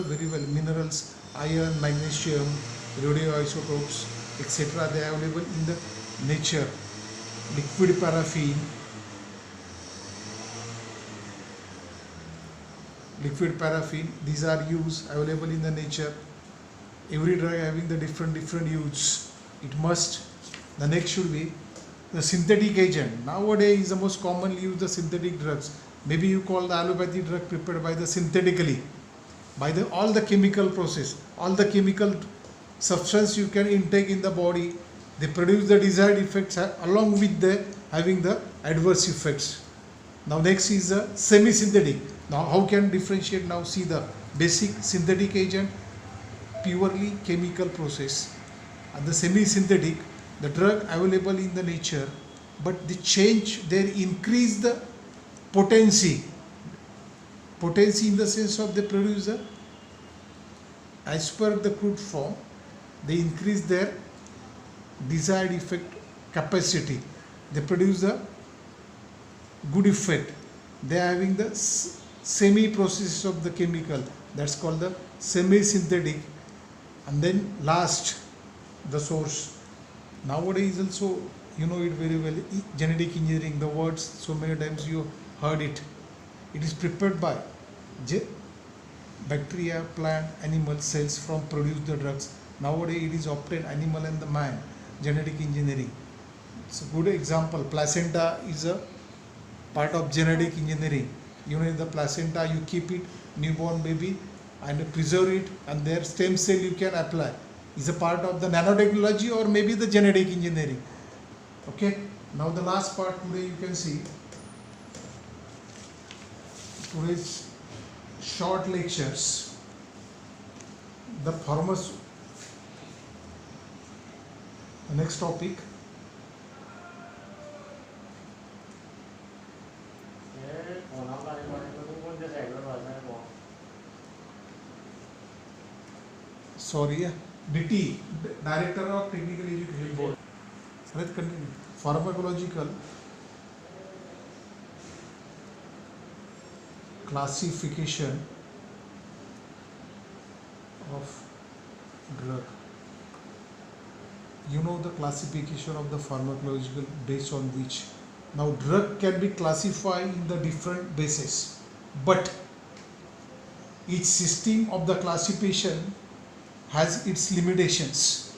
the very well minerals, iron, magnesium, radioisotopes, etc. They are available in the nature. Liquid paraffin, these are used available in the nature. Every drug having the different use. It must. The next should be the synthetic agent. Nowadays is the most commonly used the synthetic drugs. Maybe you call the allopathy drug prepared by the synthetically, by the all the chemical process, all the chemical substance you can intake in the body. They produce the desired effects along with the having the adverse effects. Now next is the semi-synthetic. Now how can differentiate? Now see the basic synthetic agent, purely chemical process, and the semi-synthetic, the drug available in the nature, but they change, they increase the potency in the sense of they produce the, as per the crude form, they increase their desired effect capacity, they produce the good effect. They are having the semi process of the chemical, that's called the semi synthetic. And then last, the source. Nowadays also you know it very well, genetic engineering, the words so many times you heard it. It is prepared by bacteria, plant, animal cells from produce the drugs. Nowadays it is obtained animal and the man, genetic engineering. It's a good example. Placenta is a part of genetic engineering. You know, in the placenta you keep it, newborn baby, and preserve it, and their stem cell you can apply. Is a part of the nanotechnology or maybe the genetic engineering. Okay. Now the last part today you can see. Today's short lectures. The next topic. Sorry, DT, Director of Technical Education Board. Let's continue. Pharmacological classification of drug. You know the classification of the pharmacological based on which. Now drug can be classified in the different bases, but each system of the classification has its limitations.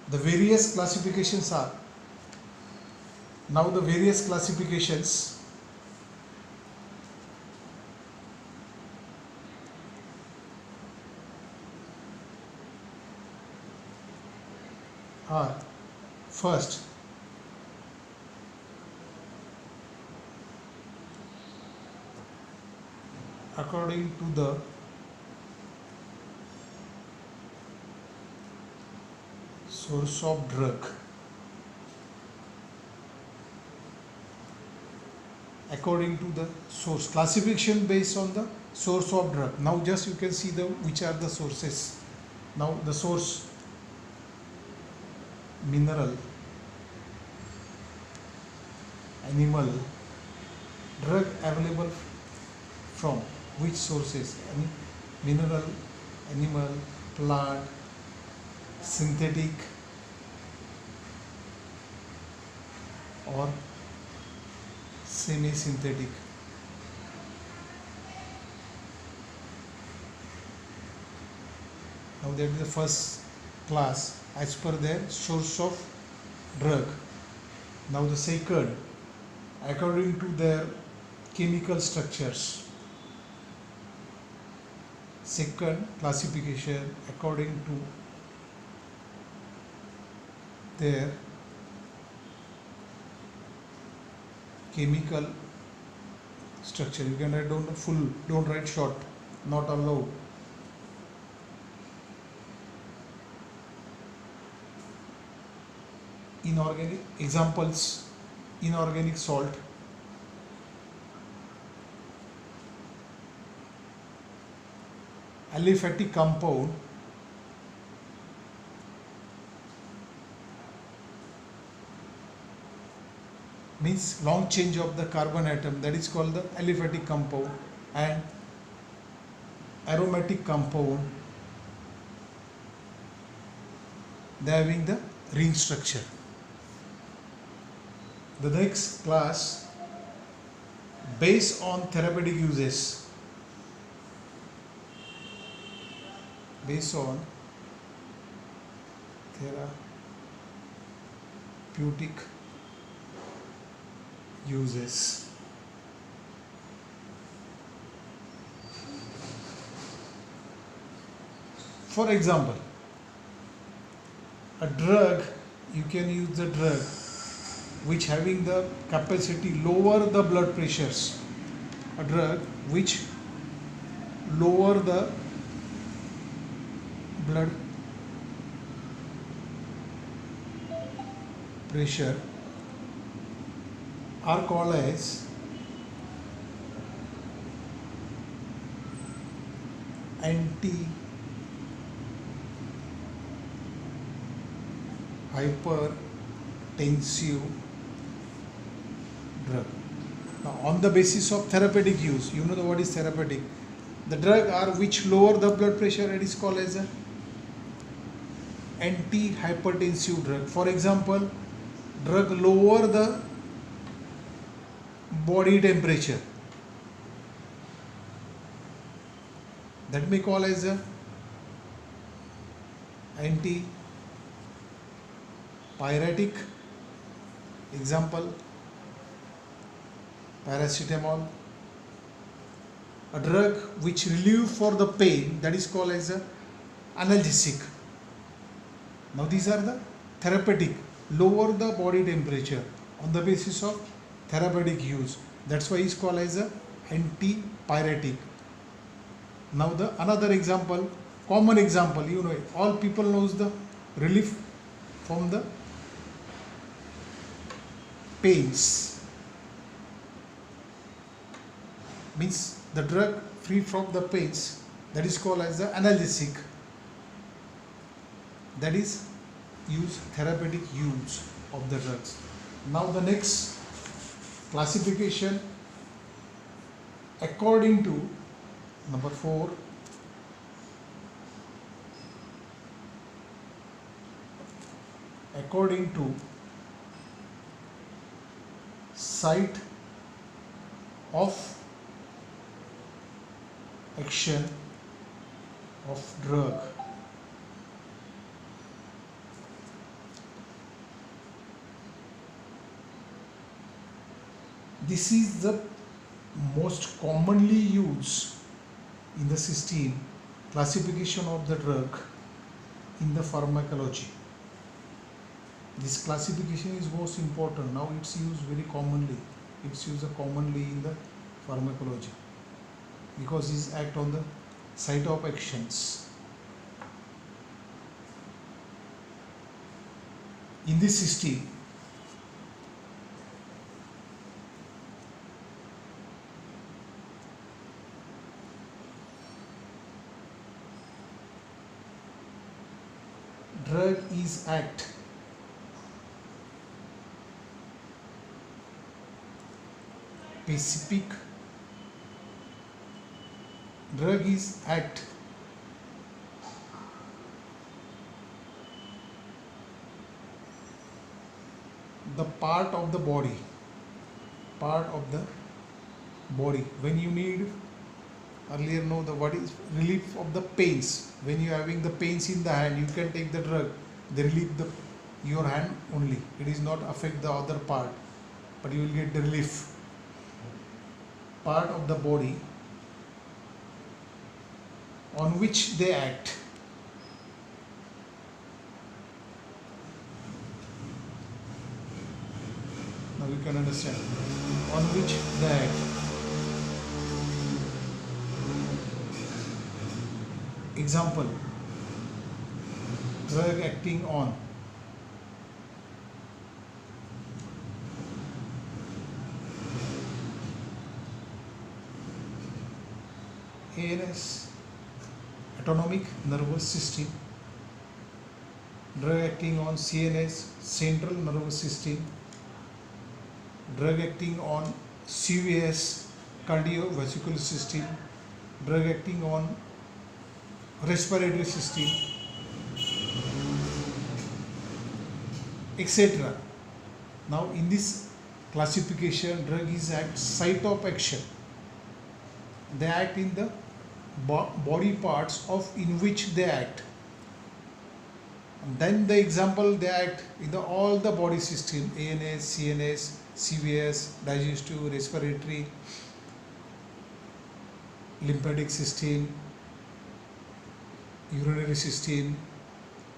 The various classifications are, now the various classifications are, first, according to the source of drug. According to the source, classification based on the source of drug. Now just you can see the which are the sources. Now the source: mineral, animal. Drug available from which sources? Mineral, animal, plant, synthetic, or semi-synthetic. Now that is the first class as per their source of drug. Now the second, according to their chemical structures. Second classification according to their chemical structure. You can write down the full, don't write short, not allowed. Inorganic examples: inorganic salt, aliphatic compound, means long change of the carbon atom, that is called the aliphatic compound, and aromatic compound, they are having the ring structure. The next class, based on therapeutic uses, based on therapeutic uses. For example, a drug, you can use the drug which having the capacity lower the blood pressures. A drug which lower the blood pressure are called as anti-hypertensive drug. Now, on the basis of therapeutic use, you know what is therapeutic. The drug are which lower the blood pressure, it is called as a anti-hypertensive drug. For example, drug lower the body temperature, that may call as a antipyretic. Example, paracetamol. A drug which relieve for the pain, that is called as a analgesic. Now these are the therapeutic, lower the body temperature on the basis of therapeutic use. That's why it's called as a antipyretic. Now the another example, common example, you know, all people knows the relief from the pains, means the drug free from the pains, that is called as the analgesic. That is use, therapeutic use of the drugs. Now the next classification, according to number 4, according to site of action of drug. This is the most commonly used in the system classification of the drug in the pharmacology. This classification is most important. Now it's used very commonly. It's used commonly in the pharmacology because it act on the site of actions. In this system, drug is act specific, drug is act the part of the body, when you need, earlier know the what is relief of the pains. When you are having the pains in the hand, you can take the drug, they relieve your hand only, it is not affect the other part, but you will get the relief. Part of the body on which they act. Now you can understand, on which they act. Example, drug acting on ANS, autonomic nervous system, drug acting on CNS, central nervous system, drug acting on CVS, cardiovascular system, drug acting on respiratory system, etc. Now in this classification, drug is at site of action. They act in the body parts of in which they act. And then the example, they act in the all the body system: ANS, CNS, CVS, digestive, respiratory, lymphatic system, urinary system,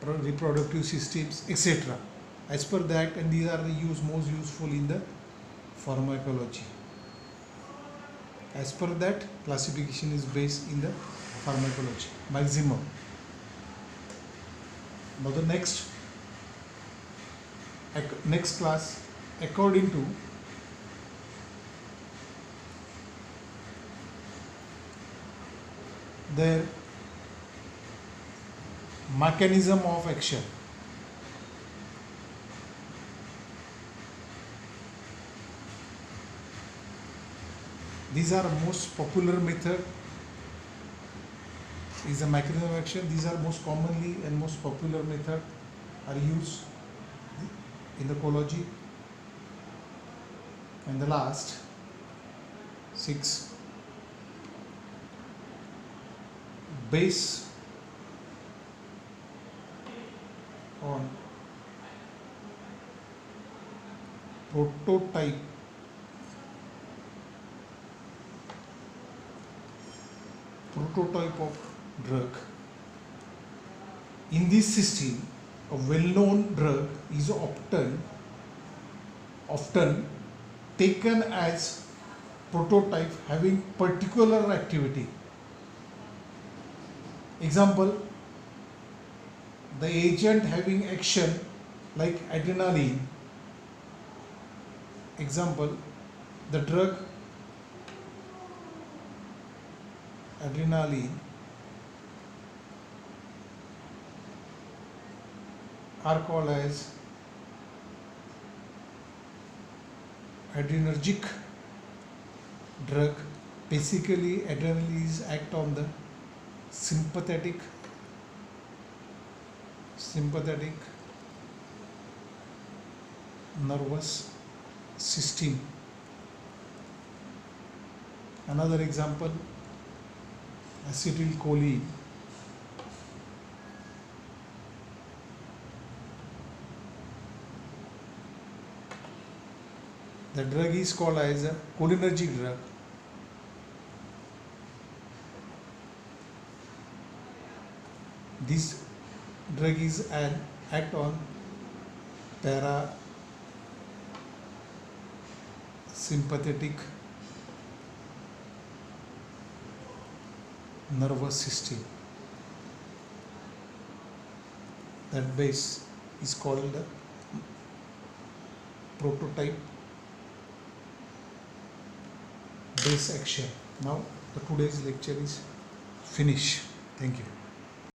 reproductive systems, etc. As per that, and these are the most useful in the pharmacology. As per that, classification is based in the pharmacology maximum. Now the next class, according to their mechanism of action. These are most popular method, is the mechanism of action. These are most commonly and most popular method are used in the ecology. And the last 6, based on prototype of drug. In this system, a well-known drug is often taken as prototype having particular activity. Example, the agent having action like adrenaline. Example, the drug adrenaline are called as adrenergic drug. Basically, adrenaline is act on the sympathetic nervous system. Another example, acetylcholine. The drug is called as a cholinergic drug. This drug is an act on parasympathetic nervous system. That base is called the prototype base action. Now the today's lecture is finished. Thank you.